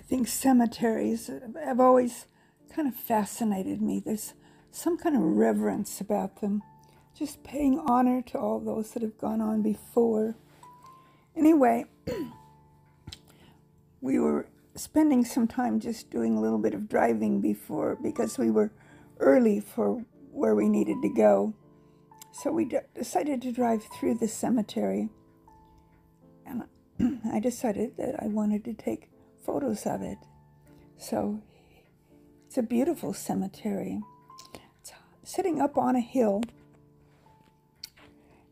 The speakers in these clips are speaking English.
think cemeteries have always kind of fascinated me. There's some kind of reverence about them, just paying honor to all those that have gone on before. Anyway, we were spending some time just doing a little bit of driving before, because we were early for where we needed to go. So we decided to drive through the cemetery, and I decided that I wanted to take photos of it. So it's a beautiful cemetery. It's sitting up on a hill,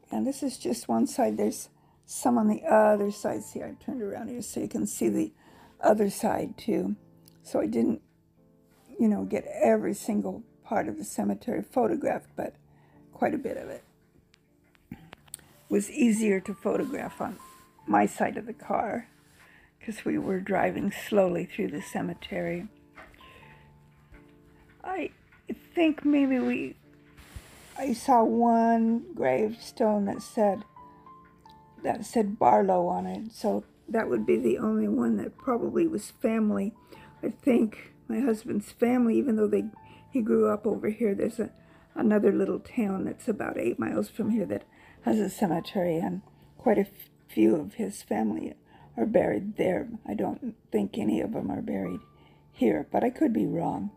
and this is just one side. There's some on the other side. See, I turned around here so you can see the other side too. So I didn't, get every single part of the cemetery photographed, but quite a bit of it. It was easier to photograph on my side of the car because we were driving slowly through the cemetery. I think maybe I saw one gravestone that said Barlow on it, so that would be the only one that probably was family. I think my husband's family, even though he grew up over here, there's another little town that's about 8 miles from here that has a cemetery, and quite a few of his family are buried there. I don't think any of them are buried here, but I could be wrong.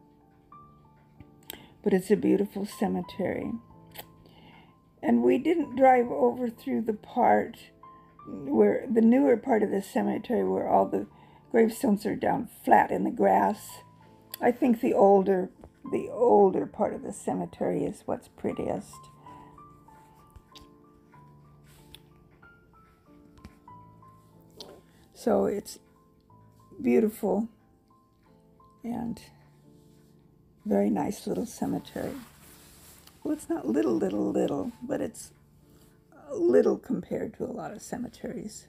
But it's a beautiful cemetery. And we didn't drive over through the part where the newer part of the cemetery where all the gravestones are down flat in the grass. I think the older part of the cemetery is what's prettiest. So it's beautiful and very nice little cemetery. Well, it's not little, but it's little compared to a lot of cemeteries.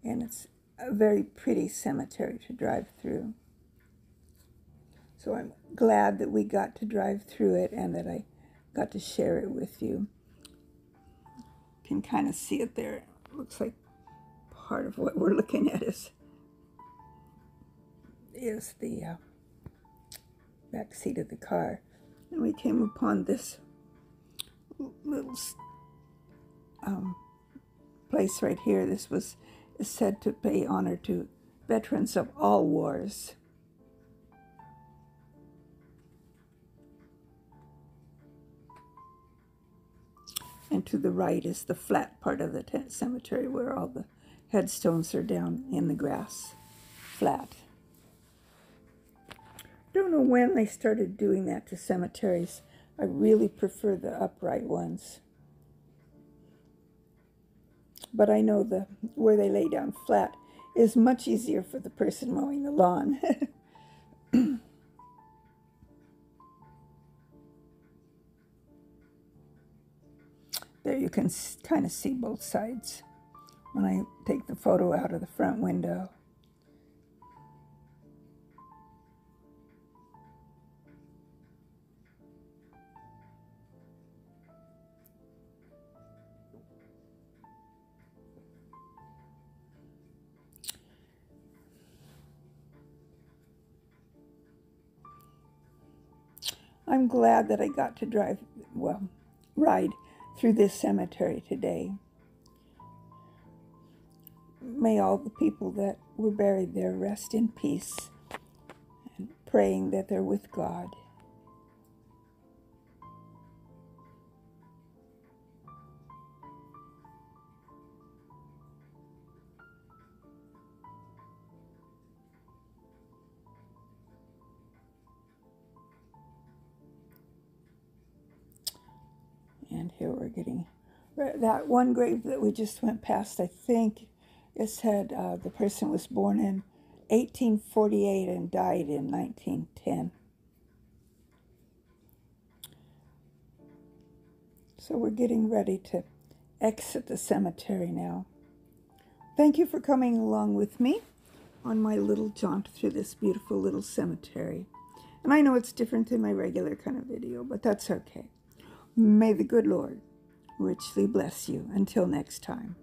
And it's a very pretty cemetery to drive through. So I'm glad that we got to drive through it and that I got to share it with you. You can kind of see it there. It looks like part of what we're looking at is the back seat of the car. And we came upon this little place right here. This is said to pay honor to veterans of all wars. And to the right is the flat part of the cemetery where all the headstones are down in the grass, flat. Don't know when they started doing that to cemeteries. I really prefer the upright ones. But I know where they lay down flat is much easier for the person mowing the lawn. There you can kind of see both sides when I take the photo out of the front window. I'm glad that I got to ride through this cemetery today. May all the people that were buried there rest in peace, and praying that they're with God. And here we're getting that one grave that we just went past. I think it said the person was born in 1848 and died in 1910. So we're getting ready to exit the cemetery now. Thank you for coming along with me on my little jaunt through this beautiful little cemetery. And I know it's different than my regular kind of video, but that's okay. May the good Lord richly bless you. Until next time.